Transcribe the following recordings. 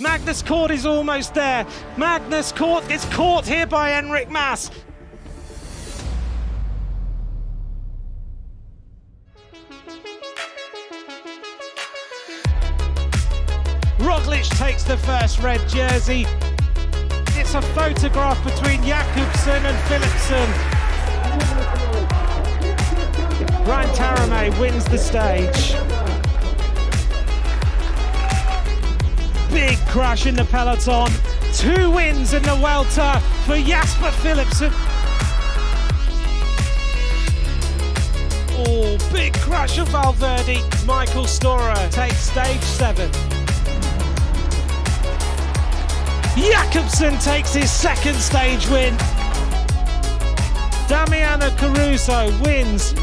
Magnus Cort is almost there. Magnus Cort is caught here by Enric Mas. Roglic takes the first red jersey. It's a photograph between Jakobsen and Philipsen. Brian Taramay wins the stage. Big crash in the peloton. 2 wins in the Vuelta for Jasper Philipsen. Oh, big crash of Valverde. Michael Storer takes stage 7. Jakobsen takes his second stage win. Damiano Caruso wins.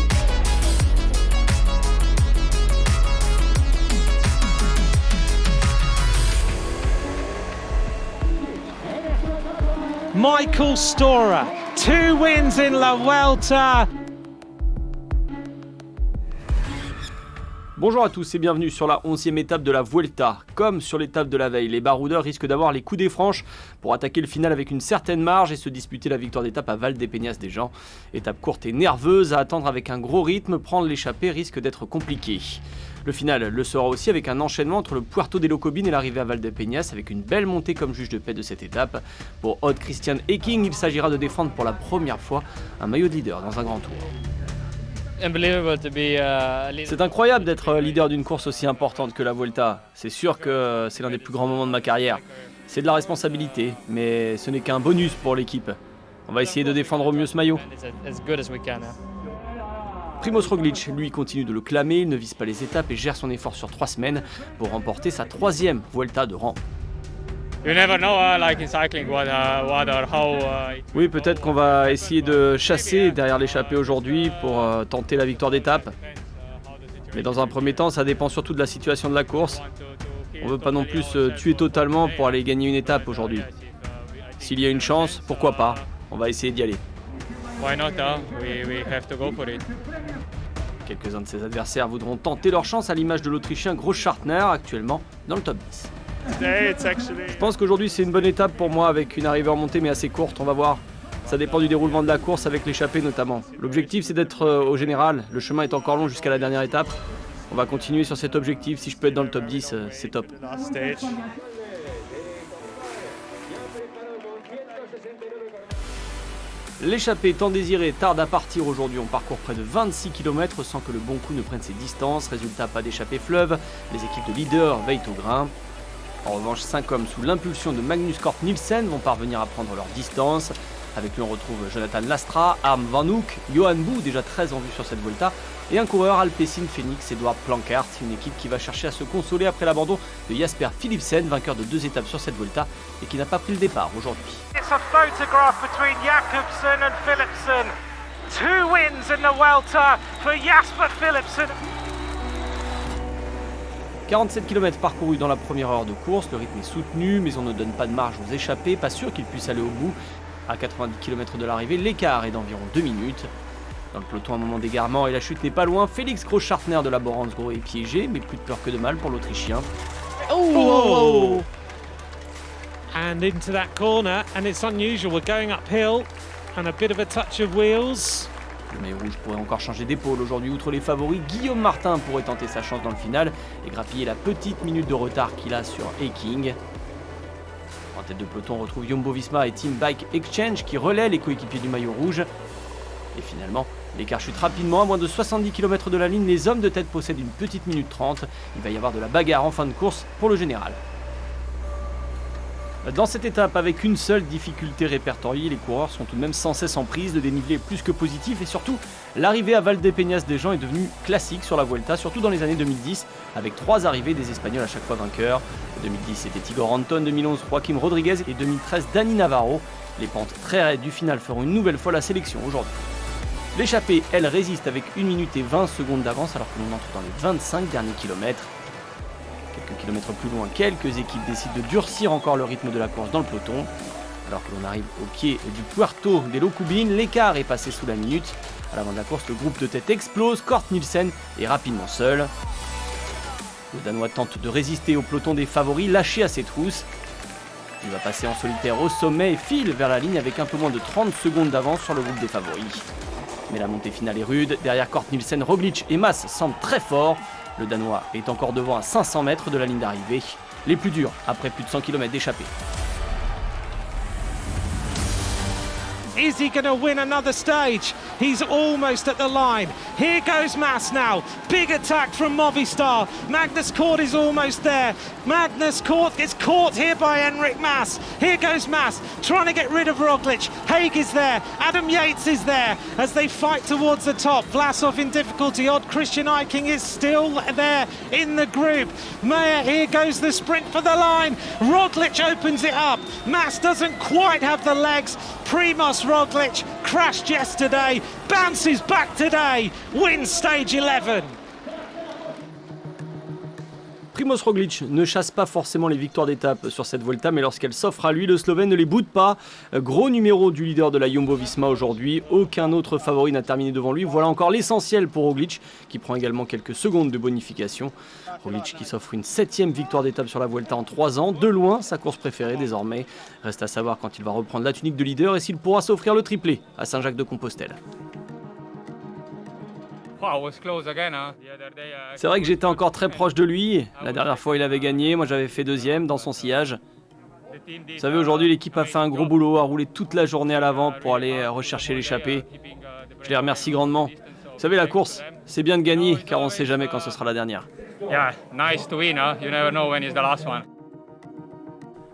Michael Storer, 2 wins in La Vuelta. Bonjour à tous et bienvenue sur la 11e étape de la Vuelta. Comme sur l'étape de la veille, les baroudeurs risquent d'avoir les coups des franches pour attaquer le final avec une certaine marge et se disputer la victoire d'étape à Valdepéñas-des-Gens. Étape courte et nerveuse, à attendre avec un gros rythme, prendre l'échappée risque d'être compliqué. Le final le sera aussi avec un enchaînement entre le Puerto de Locobin et l'arrivée à Valdepéñas avec une belle montée comme juge de paix de cette étape. Pour Odd Christian Eking, il s'agira de défendre pour la première fois un maillot de leader dans un grand tour. C'est incroyable d'être leader d'une course aussi importante que la Vuelta. C'est sûr que c'est l'un des plus grands moments de ma carrière. C'est de la responsabilité, mais ce n'est qu'un bonus pour l'équipe. On va essayer de défendre au mieux ce maillot. Primoz Roglic, lui, continue de le clamer, il ne vise pas les étapes et gère son effort sur 3 semaines pour remporter sa 3e Vuelta de rang. Oui, peut-être qu'on va essayer de chasser derrière l'échappée aujourd'hui pour tenter la victoire d'étape. Mais dans un premier temps, ça dépend surtout de la situation de la course. On veut pas non plus se tuer totalement pour aller gagner une étape aujourd'hui. S'il y a une chance, pourquoi pas? On va essayer d'y aller. Quelques-uns de ses adversaires voudront tenter leur chance à l'image de l'Autrichien Großschartner, actuellement dans le top 10. Je pense qu'aujourd'hui c'est une bonne étape pour moi avec une arrivée en montée mais assez courte, on va voir. Ça dépend du déroulement de la course avec l'échappée notamment. L'objectif c'est d'être au général, le chemin est encore long jusqu'à la dernière étape. On va continuer sur cet objectif, si je peux être dans le top 10, c'est top. L'échappée tant désirée tarde à partir aujourd'hui, on parcourt près de 26 km sans que le bon coup ne prenne ses distances, résultat pas d'échappée fleuve, les équipes de leaders veillent au grain. En revanche, 5 hommes sous l'impulsion de Magnus Cort Nielsen vont parvenir à prendre leur distance. Avec lui, on retrouve Jonathan Lastra, Harm Van Hoek, Johan Boe, déjà très en vue sur cette Vuelta, et un coureur Alpecin Phoenix, Edward Plankart, une équipe qui va chercher à se consoler après l'abandon de Jasper Philipsen, vainqueur de 2 étapes sur cette Vuelta, et qui n'a pas pris le départ aujourd'hui. It's a photograph between Jakobsen and Philipsen. 2 wins in the Vuelta for Jasper Philipsen. 47 km parcourus dans la première heure de course, le rythme est soutenu, mais on ne donne pas de marge aux échappés, pas sûr qu'ils puissent aller au bout. À 90 km de l'arrivée, l'écart est d'environ 2 minutes. Dans le peloton, un moment d'égarement et la chute n'est pas loin. Félix Großschartner de la Boransgro est piégé, mais plus de peur que de mal pour l'Autrichien. Oh! And into that corner, and it's unusual, we're going uphill, and a bit of a touch of wheels. Le maillot rouge pourrait encore changer d'épaule aujourd'hui. Outre les favoris, Guillaume Martin pourrait tenter sa chance dans le final et grappiller la petite minute de retard qu'il a sur Eking. En tête de peloton, on retrouve Jumbo-Visma et Team Bike Exchange qui relaient les coéquipiers du maillot rouge. Et finalement, l'écart chute rapidement. À moins de 70 km de la ligne, les hommes de tête possèdent une petite minute 30. Il va y avoir de la bagarre en fin de course pour le général. Dans cette étape, avec une seule difficulté répertoriée, les coureurs sont tout de même sans cesse en prise, de dénivelé plus que positif et surtout, l'arrivée à Valdepéñas-des-Gens est devenue classique sur la Vuelta, surtout dans les années 2010, avec 3 arrivées des Espagnols à chaque fois vainqueurs. 2010 c'était Igor Anton, 2011 Joaquim Rodriguez et 2013 Dani Navarro. Les pentes très raides du final feront une nouvelle fois la sélection aujourd'hui. L'échappée, elle, résiste avec 1 minute et 20 secondes d'avance alors que l'on entre dans les 25 derniers kilomètres. Quelques kilomètres plus loin, quelques équipes décident de durcir encore le rythme de la course dans le peloton. Alors que l'on arrive au pied du Puerto de Locobin, l'écart est passé sous la minute. À l'avant de la course, le groupe de tête explose, Cort Nielsen est rapidement seul. Le Danois tente de résister au peloton des favoris, lâché à ses trousses. Il va passer en solitaire au sommet et file vers la ligne avec un peu moins de 30 secondes d'avance sur le groupe des favoris. Mais la montée finale est rude. Derrière Kort Nielsen, Roglic et Mas semblent très forts. Le Danois est encore devant à 500 mètres de la ligne d'arrivée. Les plus durs après plus de 100 km d'échappée. Is he going to win another stage? He's almost at the line. Here goes Mas now. Big attack from Movistar. Magnus Cort is almost there. Magnus Cort gets caught here by Enric Mas. Here goes Mas, trying to get rid of Roglic. Haig is there. Adam Yates is there as they fight towards the top. Vlasov in difficulty. Odd Christian Eiking is still there in the group. Mayer, here goes the sprint for the line. Roglic opens it up. Mas doesn't quite have the legs. Primoz Roglic crashed yesterday, bounces back today, wins stage 11. Primoz Roglic ne chasse pas forcément les victoires d'étape sur cette Vuelta, mais lorsqu'elle s'offre à lui, le Slovène ne les boude pas. Gros numéro du leader de la Jumbo-Visma aujourd'hui, aucun autre favori n'a terminé devant lui. Voilà encore l'essentiel pour Roglic, qui prend également quelques secondes de bonification. Roglic qui s'offre une 7e victoire d'étape sur la Vuelta en 3 ans, de loin sa course préférée désormais. Reste à savoir quand il va reprendre la tunique de leader et s'il pourra s'offrir le triplé à Saint-Jacques-de-Compostelle. C'est vrai que j'étais encore très proche de lui. La dernière fois il avait gagné, moi j'avais fait 2e dans son sillage. Vous savez, aujourd'hui l'équipe a fait un gros boulot, a roulé toute la journée à l'avant pour aller rechercher l'échappée. Je les remercie grandement. Vous savez, la course, c'est bien de gagner car on ne sait jamais quand ce sera la dernière. Yeah, nice to win, huh? You never know when it's the last one.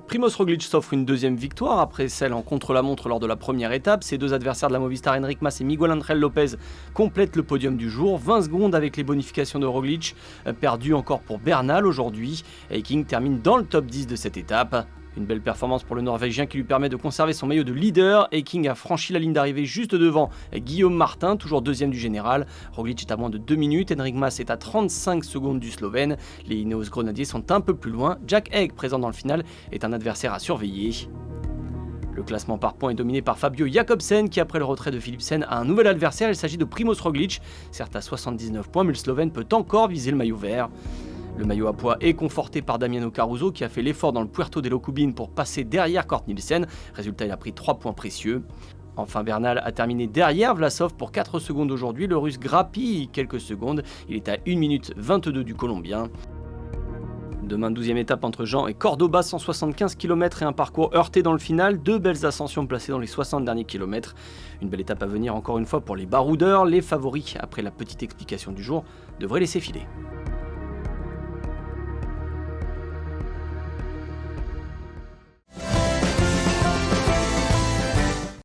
Primoz Roglic s'offre une 2e victoire après celle en contre-la-montre lors de la première étape. Ses deux adversaires de la Movistar, Enric Mas et Miguel Ángel López, complètent le podium du jour. 20 secondes avec les bonifications de Roglic, perdu encore pour Bernal aujourd'hui. Eiking termine dans le top 10 de cette étape. Une belle performance pour le Norvégien qui lui permet de conserver son maillot de leader. Eiking a franchi la ligne d'arrivée juste devant Guillaume Martin, toujours 2e du général. Roglic est à moins de 2 minutes, Enric Mas est à 35 secondes du Slovène. Les Ineos Grenadiers sont un peu plus loin. Jack Haig, présent dans le final, est un adversaire à surveiller. Le classement par points est dominé par Fabio Jakobsen qui, après le retrait de Philipsen, a un nouvel adversaire. Il s'agit de Primoz Roglic, certes à 79 points, mais le Slovène peut encore viser le maillot vert. Le maillot à pois est conforté par Damiano Caruso qui a fait l'effort dans le Puerto de Locubin pour passer derrière Kort Nielsen. Résultat, il a pris 3 points précieux. Enfin, Bernal a terminé derrière Vlasov pour 4 secondes aujourd'hui. Le Russe grappille quelques secondes. Il est à 1 minute 22 du Colombien. Demain, 12e étape entre Jean et Cordoba, 175 km et un parcours heurté dans le final. 2 belles ascensions placées dans les 60 derniers kilomètres. Une belle étape à venir encore une fois pour les baroudeurs. Les favoris, après la petite explication du jour, devraient laisser filer.